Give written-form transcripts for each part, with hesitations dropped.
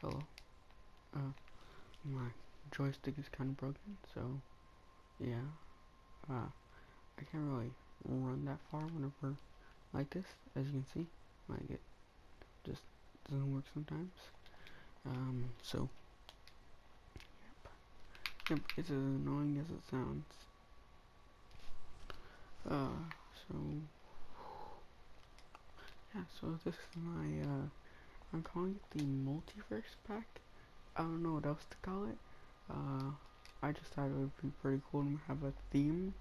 Hello. My joystick is kind of broken, so yeah. I can't really run that far whenever like this, as you can see. Like it just doesn't work sometimes. So yep, it's as annoying as it sounds. So yeah, so this is my I'm calling it the Multiverse Pack. I don't know what else to call it. I just thought it would be pretty cool to have a theme.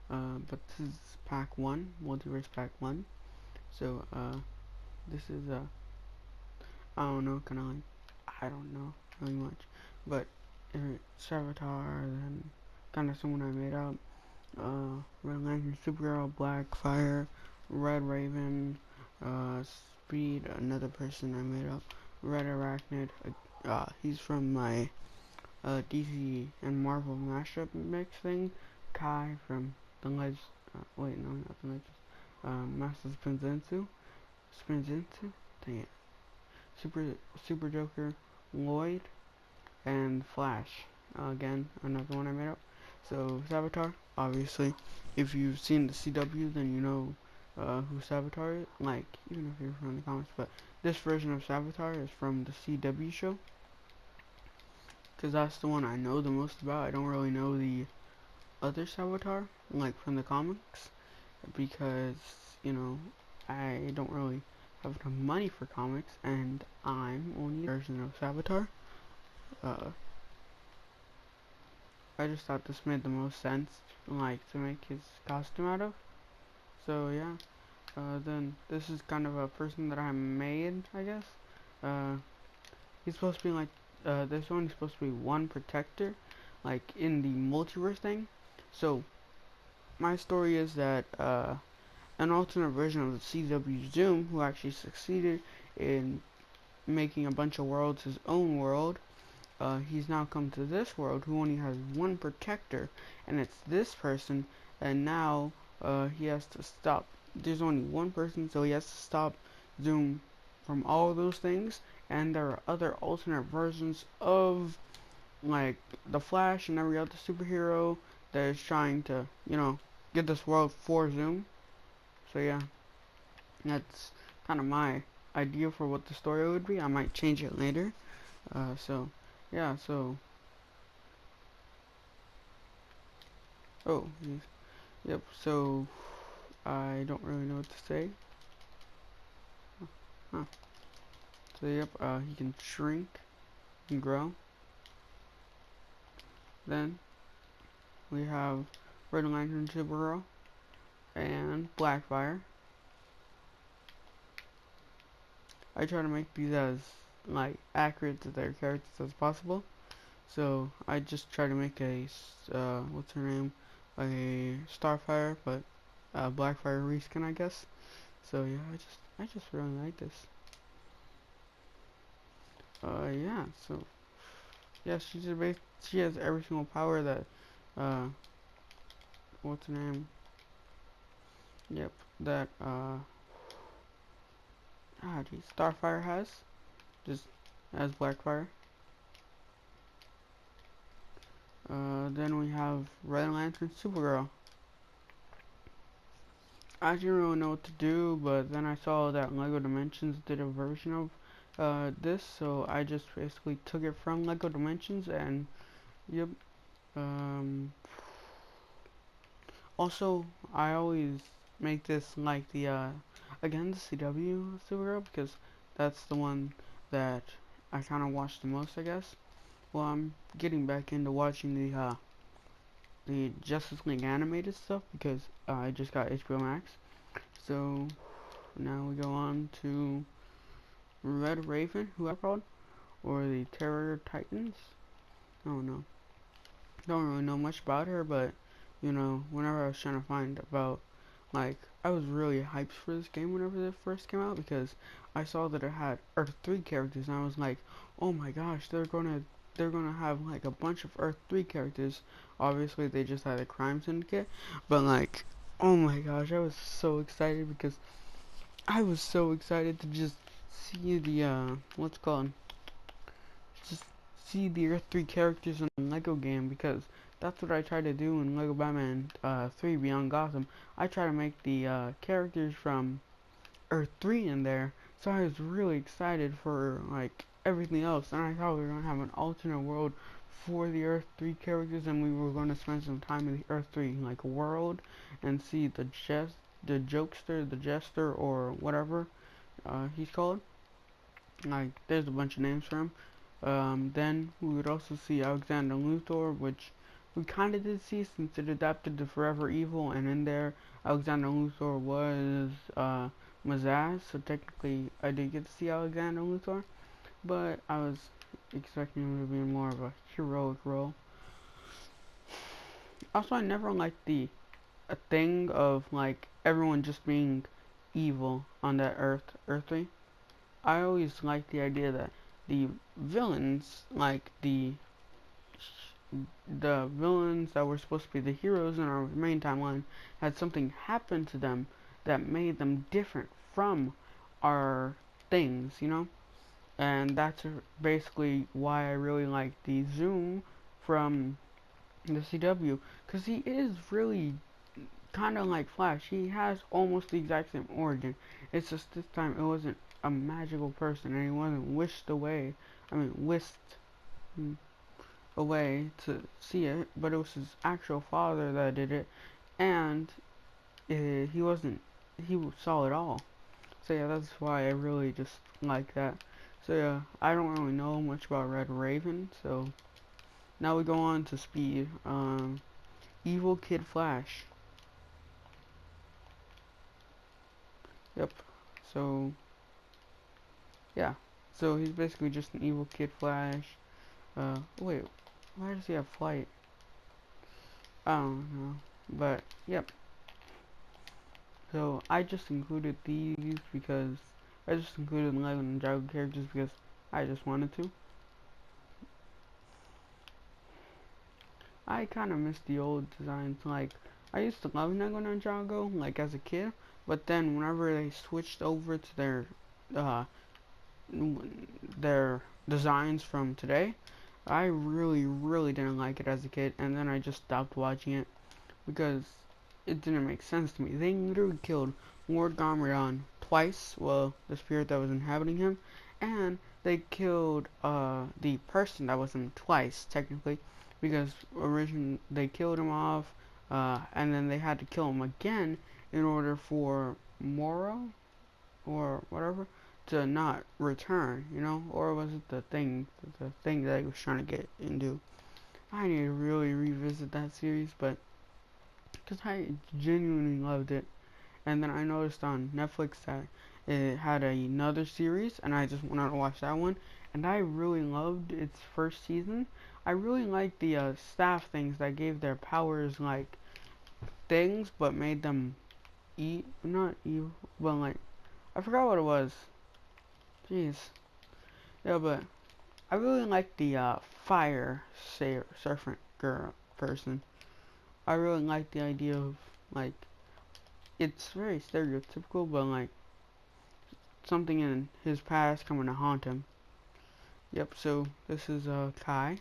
But this is Pack 1, Multiverse Pack 1. So, this is, I don't know, kinda like, I don't know really much. But, Savitar, then kinda someone I made up. Red Lantern Supergirl, Blackfire, Red Raven, Speed, another person I made up. Red Arachnid, he's from my DC and Marvel mashup mix thing. Kai from the wait, no, not the Legends. Masters Spinzinsu, dang it. Super Joker, Lloyd, and Flash. Again, another one I made up. So Savitar, obviously, if you've seen the CW, then you know who Savitar is. Like, even if you're from the comics, but this version of Savitar is from the CW show, because that's the one I know the most about. I don't really know the other Savitar, like from the comics, because, you know, I don't really have enough money for comics, and I'm only a version of Savitar. I just thought this made the most sense, like, to make his costume out of. So, yeah. Then, this is kind of a person that I made, I guess. He's supposed to be like, this one is supposed to be one protector, like, in the multiverse thing. So, my story is that, an alternate version of the CW Zoom, who actually succeeded in making a bunch of worlds his own world, he's now come to this world who only has one protector, and it's this person, and now he has to stop. There's only one person, so he has to stop Zoom from all of those things, and there are other alternate versions of, like, the Flash and every other superhero that is trying to, you know, get this world for Zoom. So yeah, that's kind of my idea for what the story would be. I might change it later. So yeah, so oh geez. Yep. So I don't really know what to say. Huh. So yep. He can shrink and grow. Then we have Red Lantern Supergirl and Blackfire. I try to make these as, like, accurate to their characters as possible. So I just try to make a what's her name, a Starfire, but Blackfire reskin, I guess. So yeah, I just really like this. Yeah. So yeah, she has every single power that what's her name? Yep, that geez, Starfire has, just as Blackfire. Then we have Red Lantern Supergirl. I didn't really know what to do, but then I saw that LEGO Dimensions did a version of this, so I just basically took it from LEGO Dimensions, and yep. Also, I always make this like the again, the CW Supergirl, because that's the one that I kind of watch the most, I guess. Well, I'm getting back into watching the Justice League animated stuff, because I just got HBO Max. So now we go on to Red Raven, who I called, or the Terror Titans. I don't know. Don't really know much about her, but you know, whenever I was trying to find about, like, I was really hyped for this game whenever it first came out, because I saw that it had Earth 3 characters, and I was like, oh my gosh, they're gonna have like a bunch of Earth 3 characters. Obviously they just had a crime syndicate, but like, oh my gosh, I was so excited, because I was so excited to just see the what's called just see the Earth 3 characters in the Lego game, because that's what I try to do in Lego Batman 3 Beyond Gotham. I try to make the characters from Earth 3 in there, so I was really excited for like everything else, and I thought we were going to have an alternate world for the Earth 3 characters, and we were going to spend some time in the Earth 3 like world and see the jokester, the jester, or whatever he's called. Like, there's a bunch of names for him. Then we would also see Alexander Luthor, which we kind of did see since it adapted to Forever Evil, and in there, Alexander Luthor was Mazaz, so technically I did get to see Alexander Luthor, but I was expecting him to be more of a heroic role. Also, I never liked a thing of like everyone just being evil on that Earth 3. I always liked the idea that the villains, like the villains that were supposed to be the heroes in our main timeline, had something happen to them that made them different from our things, you know? And that's basically why I really like the Zoom from the CW, because he is really kind of like Flash. He has almost the exact same origin. It's just this time it wasn't a magical person, and he wasn't whisked away to see it, but it was his actual father that did it, and he saw it all. So yeah, that's why I really just like that. So yeah, I don't really know much about Red Raven, so now we go on to Speed. Evil Kid Flash. Yep. So yeah. So he's basically just an evil Kid Flash. Wait, why does he have flight? I don't know. But yep. So I just included these because I just included Lego Ninjago characters because I just wanted to. I kind of miss the old designs. Like, I used to love Lego Ninjago, like, as a kid, but then whenever they switched over to their designs from today, I really didn't like it as a kid, and then I just stopped watching it because it didn't make sense to me. They literally killed Lord Garmadon twice, well, the spirit that was inhabiting him, and they killed the person that was him twice, technically, because originally they killed him off, and then they had to kill him again in order for Moro or whatever to not return, you know? Or was it the thing that he was trying to get into? I need to really revisit that series, but because I genuinely loved it. And then I noticed on Netflix that it had another series, and I just wanted to watch that one. And I really loved its first season. I really liked the staff things that gave their powers like things, but made them not evil, but like I forgot what it was. Jeez. Yeah, but I really liked the fire serpent girl person. I really like the idea of like it's very stereotypical, but like something in his past coming to haunt him. Yep. So this is Kai,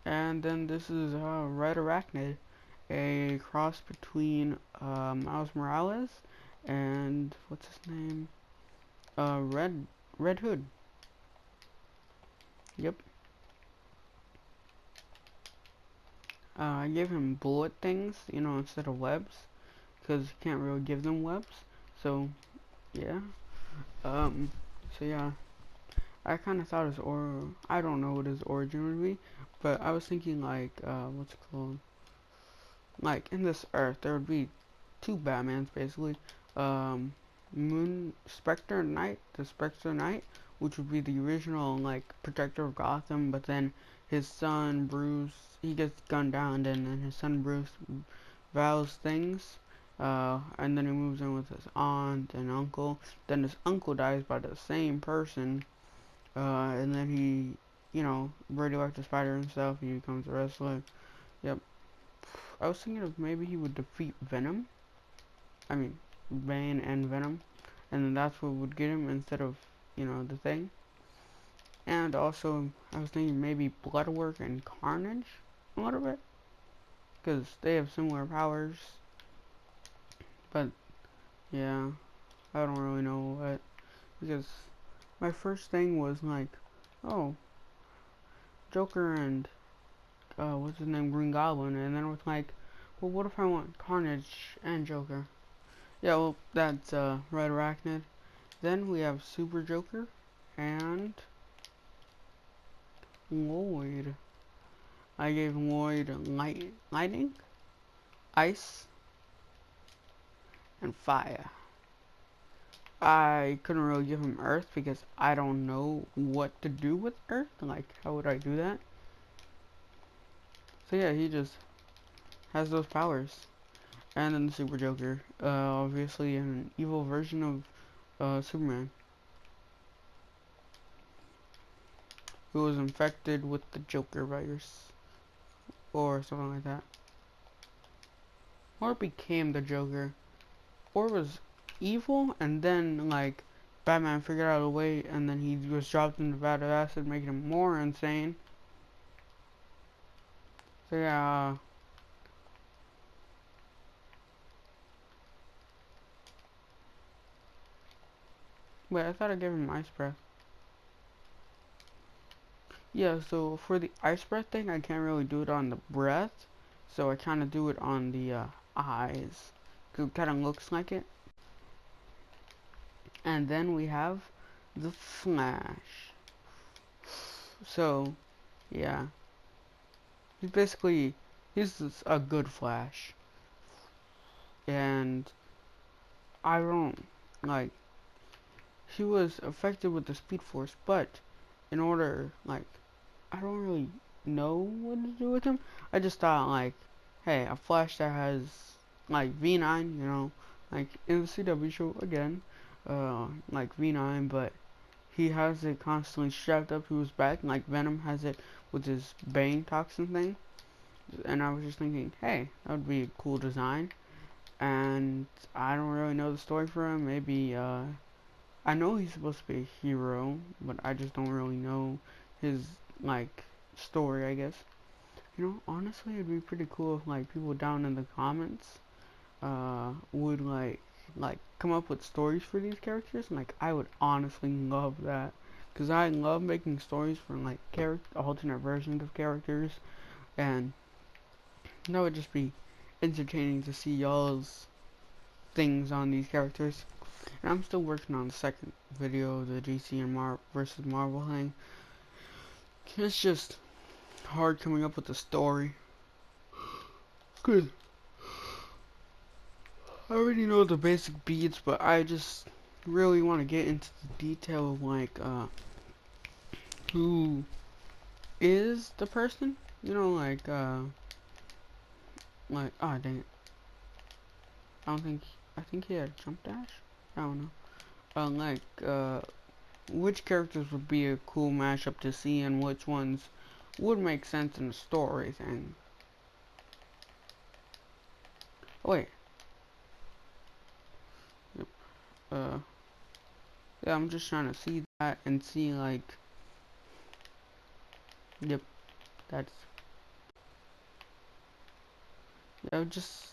and then this is Red Arachnid, a cross between Miles Morales and what's his name? Red Hood. Yep. I gave him bullet things, you know, instead of webs, because you can't really give them webs. So, yeah. So yeah. I kind of thought I don't know what his origin would be, but I was thinking like, what's it called? Like, in this Earth, there would be two Batmans, basically. The Spectre Knight, which would be the original, like, protector of Gotham, but then his son, Bruce, he gets gunned down, and then his son, Bruce, vows things, and then he moves in with his aunt and uncle. Then his uncle dies by the same person, and then he, you know, radioactive spider and stuff, he becomes a wrestler. Yep. I was thinking of maybe he would defeat Venom. I mean, Bane and Venom. and then that's what would get him instead of, you know, the thing. And also, I was thinking maybe Bloodwork and Carnage a little bit, because they have similar powers. But yeah, I don't really know what, because my first thing was like, oh, Joker and what's his name, Green Goblin, and then it was like, well, what if I want Carnage and Joker? Yeah, well, that's Red Arachnid. Then we have Super Joker and Lloyd. I gave Lloyd lightning, ice, and fire. I couldn't really give him earth because I don't know what to do with earth. Like, how would I do that? So yeah, he just has those powers. And then the Super Joker, obviously an evil version of Superman, who was infected with the Joker virus or something like that, or became the Joker, or was evil and then like Batman figured out a way and then he was dropped into vat of acid, making him more insane. So yeah. Wait, I thought I gave him ice breath. Yeah, so for the ice breath thing, I can't really do it on the breath, so I kind of do it on the eyes, because it kind of looks like it. And then we have the Flash. So, yeah, he's a good Flash, and I don't, like, he was affected with the Speed Force, but in order, like, I don't really know what to do with him. I just thought, like, hey, a Flash that has, like, V9, you know, like, in the CW show, again, like V9, but he has it constantly strapped up to his back, like Venom has it with his Bane toxin thing. And I was just thinking, hey, that would be a cool design. And I don't really know the story for him. Maybe, I know he's supposed to be a hero, but I just don't really know his, like, story, I guess. You know, honestly, it'd be pretty cool if, like, people down in the comments, would, like, come up with stories for these characters. Like, I would honestly love that. Because I love making stories for, like, alternate versions of characters. And that would just be entertaining to see y'all's things on these characters. And I'm still working on the second video, the DC and versus Marvel thing. It's just hard coming up with a story. Good. I already know the basic beats, but I just really want to get into the detail of, like, who is the person? You know, like, ah, dang it. I think he had a jump dash? I don't know. Which characters would be a cool mashup to see and which ones would make sense in the story thing. Oh, wait. Yep. Yeah, I'm just trying to see that and see, like, yep, that's, yeah, just,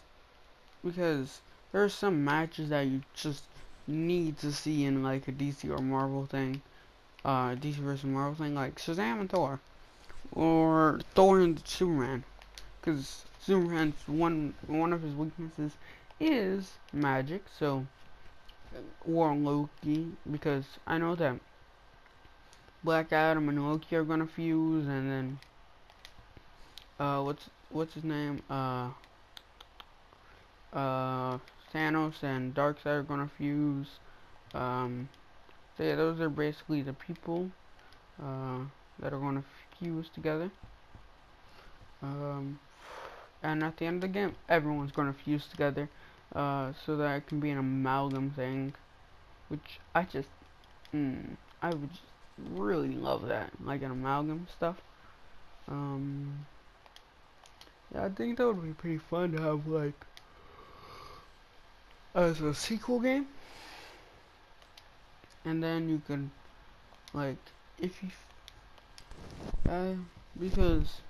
because there are some matches that you just need to see in, like, a DC or Marvel thing, DC versus Marvel thing, like Shazam and Thor, or Thor and Superman, because Superman's one of his weaknesses is magic, so, or Loki, because I know that Black Adam and Loki are gonna fuse, and then, what's his name, Thanos and Darkseid are gonna fuse. So yeah, those are basically the people that are gonna fuse together. And at the end of the game, everyone's gonna fuse together, so that it can be an amalgam thing, which I would just really love that, like an amalgam stuff. Yeah, I think that would be pretty fun to have, like, as a sequel game. and then you can, like, if you because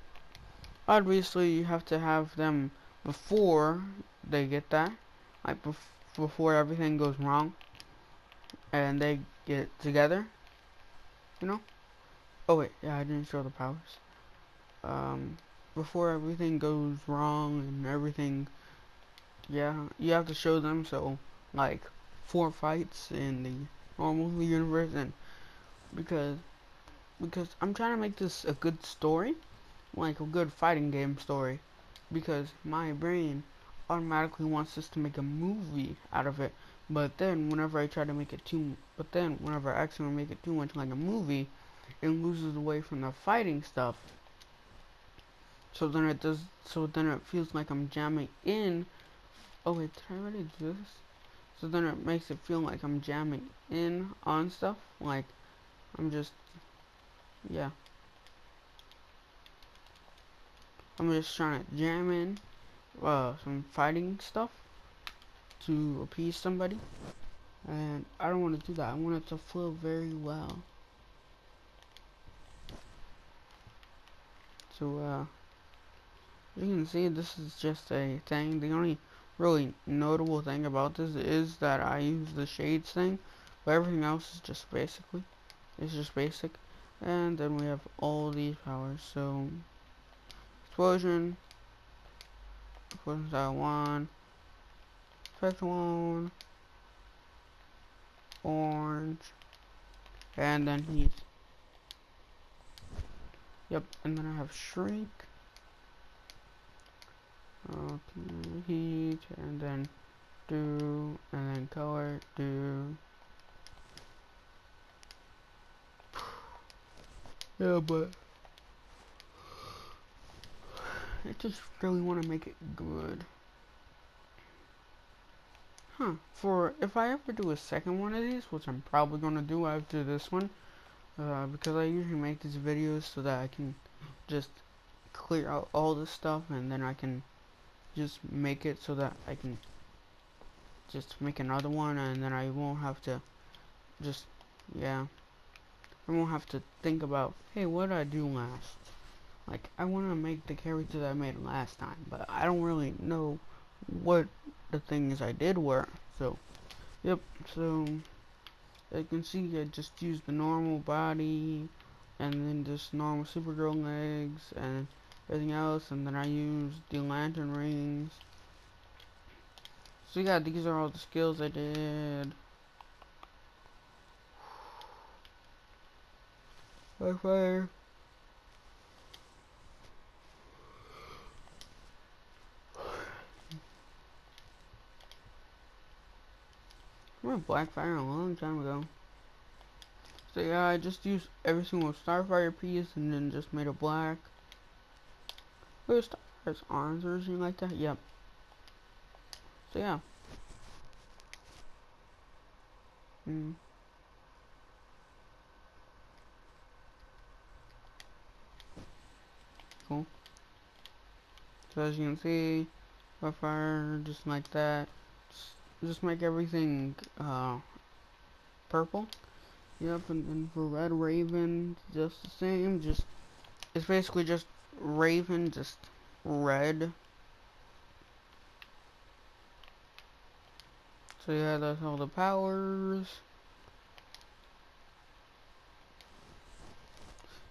obviously you have to have them before they get that, like before everything goes wrong and they get together, you know. Oh wait, yeah, I didn't show the powers. um Before everything goes wrong and everything, yeah, you have to show them. So like 4 fights in the normal universe, and because I'm trying to make this a good story, like a good fighting game story, because my brain automatically wants us to make a movie out of it. But then whenever I try to make it too, but then whenever I accidentally make it too much like a movie, it loses away from the fighting stuff. So then it does. So then it feels like I'm jamming in. Oh wait, did I already do this? So then it makes it feel like I'm jamming in on stuff. Like I'm just, yeah, I'm just trying to jam in some fighting stuff to appease somebody. And I don't want to do that. I want it to flow very well. So, you can see this is just a thing. The only really notable thing about this is that I use the shades thing, but everything else is just basically, it's just basic. And then we have all these powers. So, explosion, explosion style 1, effect 1, orange, and then heat. Yep, and then I have shrink. Okay, heat, and then do, and then color, do. Yeah, but I just really want to make it good. Huh, for if I ever do a second one of these, which I'm probably going to do after this one, because I usually make these videos so that I can just clear out all this stuff, and then I can just make it so that I can just make another one, and then I won't have to just, yeah, I won't have to think about, hey, what did I do last? Like, I want to make the character that I made last time, but I don't really know what the things I did were. So, yep, so as you can see, I just used the normal body, and then just normal Supergirl legs, and everything else, and then I used the lantern rings. So yeah, these are all the skills I did. Blackfire. I went Blackfire a long time ago. So yeah, I just used every single Starfire piece and then just made it black. Look at Starfire's arms or anything like that. Yep. So yeah. Cool. So as you can see, Blackfire just like that. Just make everything purple. Yep, and then for Red Raven, just the same. Just it's basically just Raven, just red. So yeah, that's all the powers.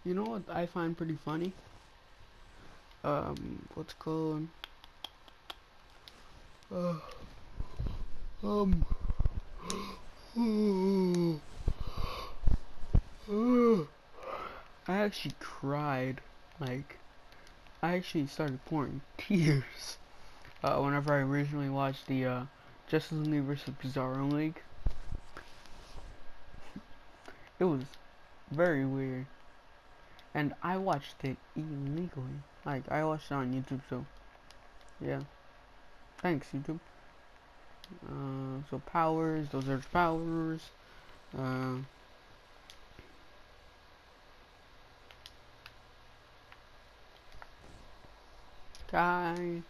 You know what I find pretty funny? What's it called? Uh, um, I actually cried. Like, I actually started pouring tears. Whenever I originally watched the, Justice League vs. Bizarro League. It was very weird. And I watched it illegally. Like, I watched it on YouTube, so, yeah. Thanks, YouTube. So powers, those are powers. Uh, Guy.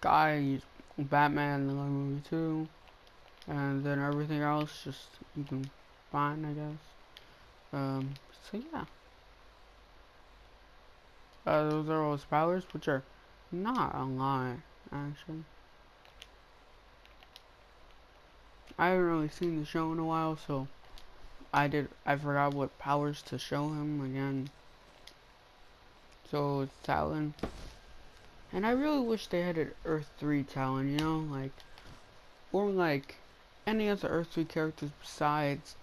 Guy Batman the Lego movie too, and then everything else just you can find, I guess. So yeah, those are all his powers, which are not a lot actually. I haven't really seen the show in a while, so I forgot what powers to show him again. So it's Talon. And I really wish they had an Earth 3 Talon, you know, like, or like any other Earth 3 characters besides,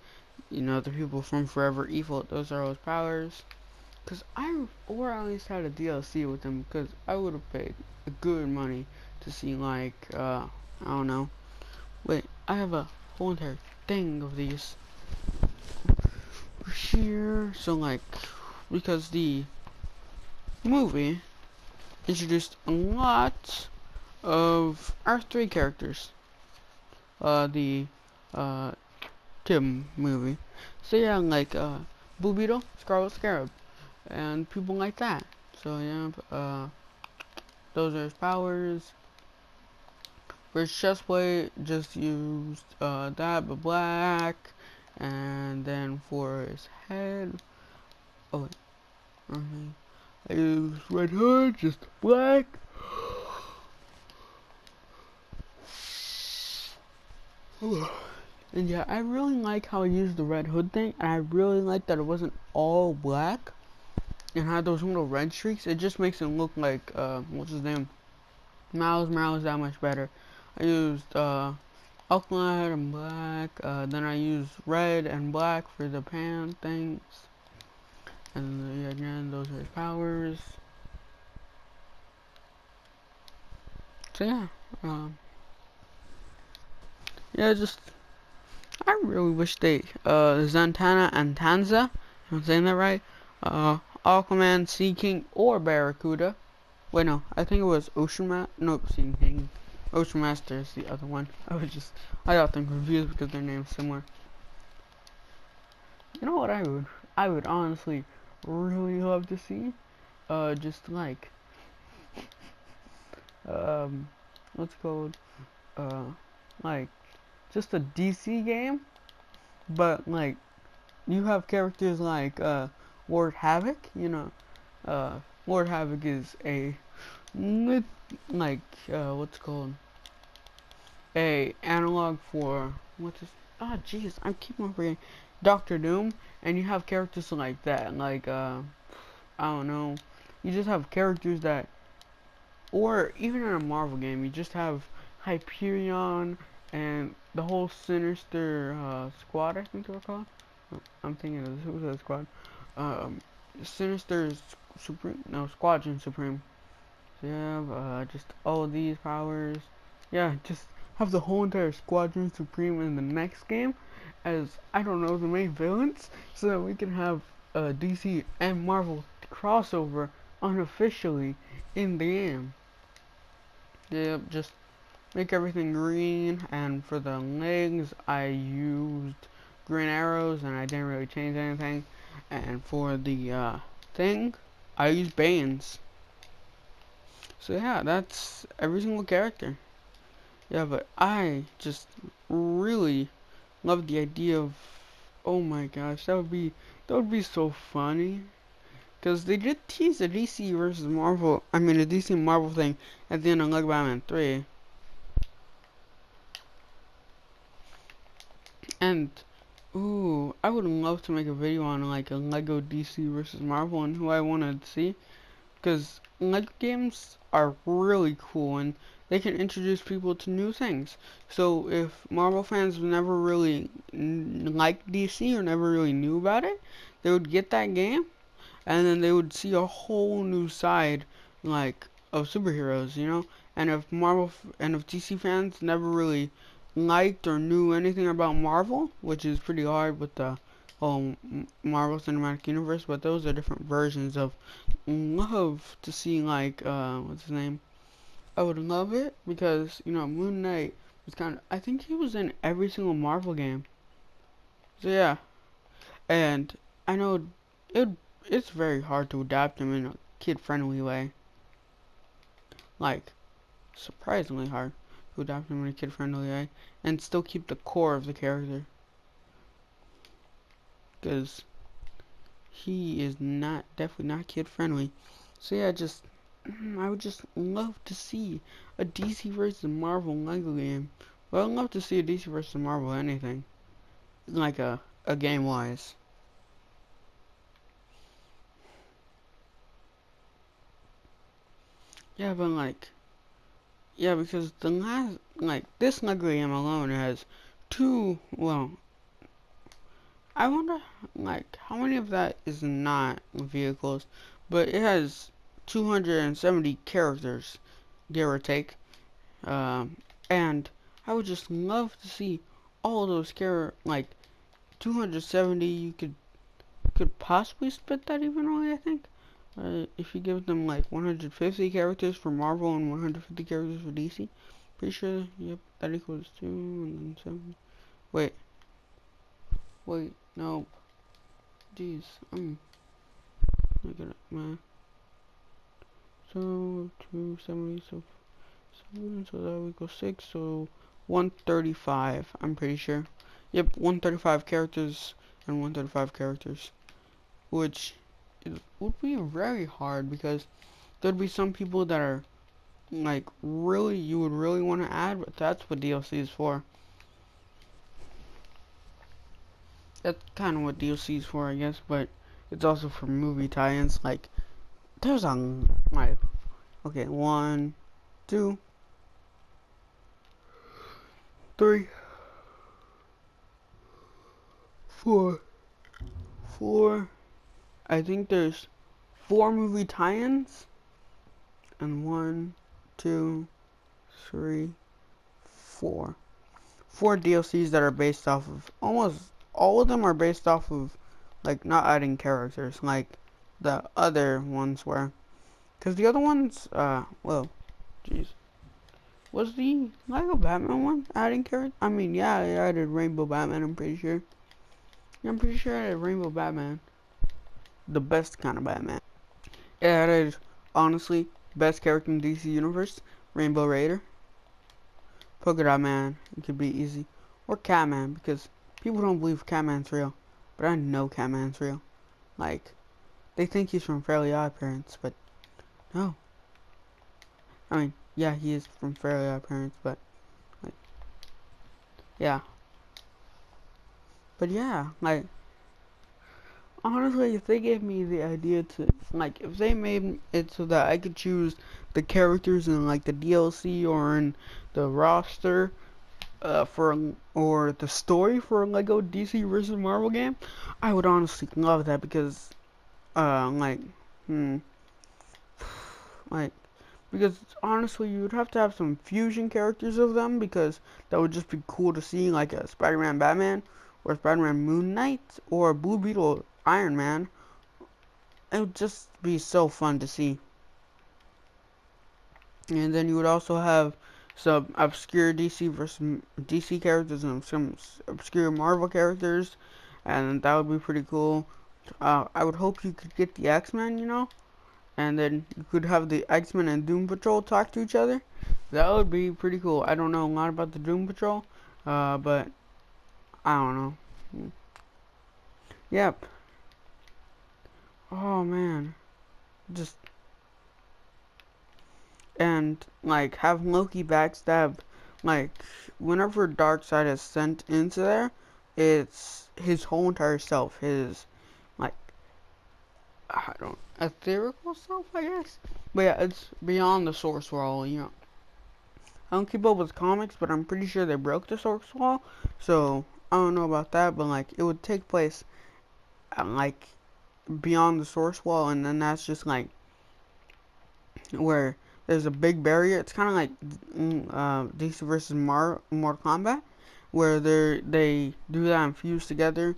you know, the people from Forever Evil. Those are his powers. Or at least had a DLC with them, because I would have paid good money to see, like, I don't know. Wait, I have a whole entire thing of these here. So, like, because the movie introduced a lot of Earth 3 characters. The Tim movie. So yeah, like Blue Beetle, Scarlet Scarab, and people like that. So yeah, those are his powers. For his chest plate, just used that, but black. And then for his head, oh wait, okay. I used Red Hood, just black. And yeah, I really like how I used the Red Hood thing, and I really like that it wasn't all black and had those little red streaks. It just makes it look like, what's his name? Miles that much better. I used, Alkaline and black, then I used red and black for the pan things. And again, those are his powers. So yeah, yeah, just, I really wish they, Zantana and Tanza, if I'm saying that right, Aquaman, Sea King, or Barracuda. Wait, no, I think it was Sea King. Ocean Master is the other one. I got them confused because their name's similar. You know what I would honestly really love to see? Just like, what's it called? Like, just a DC game, but like, you have characters like, Lord Havoc, you know, Lord Havoc is like, what's it called? A analog for, what's this? Ah, jeez, I keep on forgetting. Doctor Doom, and you have characters like that, like, I don't know. You just have characters that, or even in a Marvel game, you just have Hyperion and the whole Sinister, squad, I think they're called. I'm thinking of the Suicide Squad. Sinister Supreme, no, Squadron Supreme. So you have, just all of these powers. Yeah, just have the whole entire Squadron Supreme in the next game as, I don't know, the main villains, so that we can have DC and Marvel crossover unofficially in the game. Yeah, just make everything green, and for the legs I used green arrows and I didn't really change anything, and for the thing I used Banes. So yeah, that's every single character. Yeah, but I just really love the idea of, oh my gosh, that would be so funny. Cause they did tease the DC versus Marvel, I mean the DC Marvel thing at the end of Lego Batman 3. And ooh, I would love to make a video on like a Lego DC versus Marvel and who I wanted to see. Because Lego games are really cool and they can introduce people to new things. So if Marvel fans never really liked DC or never really knew about it, they would get that game and then they would see a whole new side, like, of superheroes, you know. And if if DC fans never really liked or knew anything about Marvel, which is pretty hard with the whole Marvel Cinematic Universe, but those are different versions of, love to see, like, what's his name? I would love it because, you know, Moon Knight was I think he was in every single Marvel game. So yeah, and I know it it's very hard to adapt him in a kid-friendly way. Like, surprisingly hard. who adapt him in a kid-friendly way, and still keep the core of the character, because he is definitely not kid-friendly. So yeah, I would just love to see a DC versus Marvel Lego game. Well, I'd love to see a DC versus Marvel anything, like a game-wise. Yeah, but like, yeah, because the last, like, this Lego game alone has two, well, I wonder, like, how many of that is not vehicles, but it has 270 characters, give or take, and I would just love to see all of those like, 270, you could possibly split that evenly, I think. If you give them like 150 characters for Marvel and 150 characters for DC, pretty sure, yep, that equals 2 and then 7. Wait, no. Jeez, look at it, man. So, 270, so 7, so that equals 6, so 135, I'm pretty sure. Yep, 135 characters and 135 characters, which it would be very hard because there'd be some people that are like you would really want to add, but that's what DLC is for. That's kind of what DLC is for, I guess, but it's also for movie tie-ins. Like, there's like, okay, 1, 2, 3, 4. I think there's 4 movie tie-ins, and 1, 2, 3, 4. 4 DLCs that are based off of, almost all of them are based off of, like, not adding characters, like the other ones were. Because the other ones, well, jeez. Was the Lego Batman one adding characters? I mean, yeah, I added Rainbow Batman, I'm pretty sure. Yeah, I'm pretty sure I added Rainbow Batman. The best kind of Batman. It added, honestly, best character in DC Universe, Rainbow Raider. Polka Dot Man, it could be easy. Or Catman, because people don't believe Catman's real. But I know Catman's real. Like, they think he's from Fairly Odd Parents, but no. I mean, yeah, he is from Fairly Odd Parents, but, like, yeah. But yeah, like, honestly, if they gave me the idea to, like, if they made it so that I could choose the characters in, like, the DLC or in the roster, or the story for a Lego DC versus Marvel game, I would honestly love that because, like, like, because honestly, you would have to have some fusion characters of them because that would just be cool to see, like a Spider-Man Batman, or Spider-Man Moon Knight, or Blue Beetle Iron Man. It would just be so fun to see. And then you would also have some obscure DC versus DC characters and some obscure Marvel characters, and that would be pretty cool. I would hope you could get the X-Men, you know, and then you could have the X-Men and Doom Patrol talk to each other. That would be pretty cool. I don't know a lot about the Doom Patrol, but I don't know. Yep. Oh man, just and like have Loki backstab, like whenever Darkseid is sent into there, it's his whole entire self, his like I don't etherical self, I guess. But yeah, it's beyond the source wall, you know. I don't keep up with comics, but I'm pretty sure they broke the source wall, so I don't know about that, but like it would take place like beyond the source wall, and then that's just like where there's a big barrier. It's kind of like DC versus Mortal Kombat, where they do that and fuse together.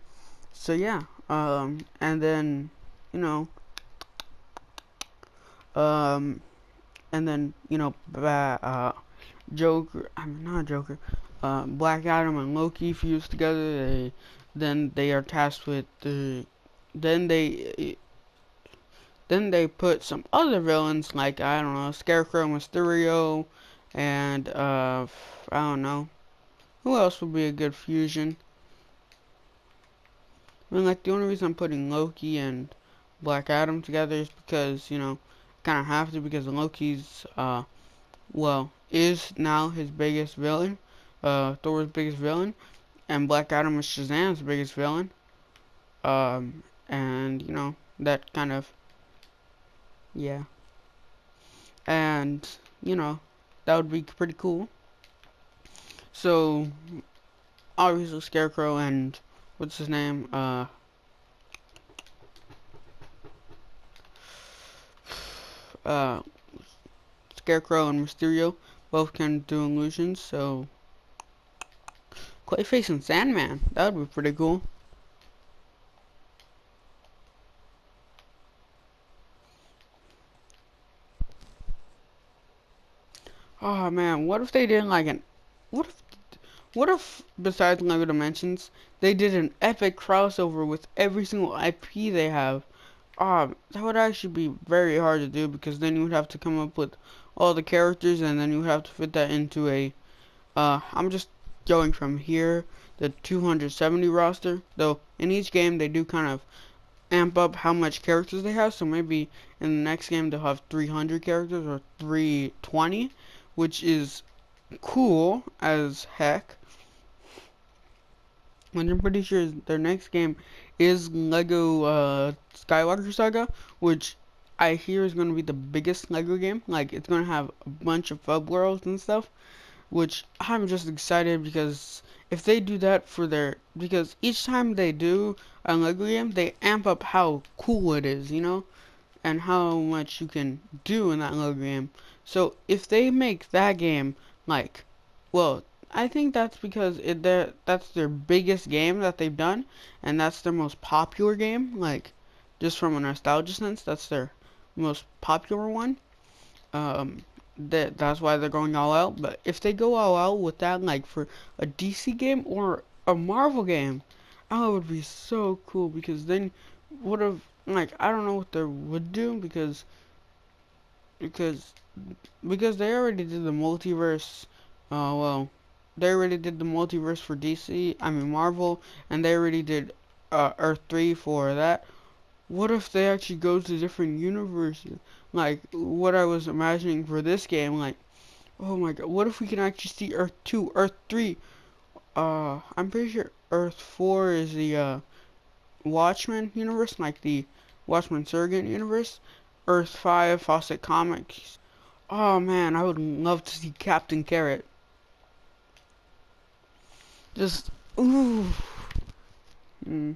So yeah, and then you know, and then you know, Joker. I mean not Joker. Black Adam and Loki fuse together. Then they are tasked with then they put some other villains like, I don't know, Scarecrow, Mysterio, And I don't know. Who else would be a good fusion? I mean, like, the only reason I'm putting Loki and Black Adam together is because, you know, kind of have to, because Loki's, well, is now his biggest villain, Thor's biggest villain, and Black Adam is Shazam's biggest villain. And, you know, that kind of, yeah. And, you know, that would be pretty cool. So, obviously, Scarecrow and, what's his name, uh, Scarecrow and Mysterio both can do illusions, so Clayface and Sandman, that would be pretty cool. Oh man, what if they did like an what if what if besides Lego Dimensions they did an epic crossover with every single IP they have? That would actually be very hard to do because then you would have to come up with all the characters and then you would have to fit that into a I'm just going from here, the 270 roster, though in each game they do kind of amp up how much characters they have, so maybe in the next game they'll have 300 characters or 320, which is cool as heck. And I'm pretty sure their next game is Lego Skywalker Saga, which I hear is going to be the biggest Lego game. Like, it's going to have a bunch of hub worlds and stuff, which I'm just excited because if they do that for their, because each time they do a Lego game, they amp up how cool it is, you know, and how much you can do in that Lego game. So if they make that game like, well, I think that's because that's their biggest game that they've done, and that's their most popular game. Like, just from a nostalgia sense, that's their most popular one. That's why they're going all out. But if they go all out with that, like for a DC game or a Marvel game, oh, it would be so cool because then would have like I don't know what they would do because because they already did the multiverse. Well, they already did the multiverse for DC. I mean Marvel, and they already did Earth 3 for that. What if they actually go to different universes? Like what I was imagining for this game, like, oh my god, what if we can actually see Earth 2, Earth 3? I'm pretty sure Earth 4 is the Watchmen universe, like the Watchmen Surrogate universe. Earth 5, Fawcett Comics. Oh man, I would love to see Captain Carrot. Just, ooh. Mm.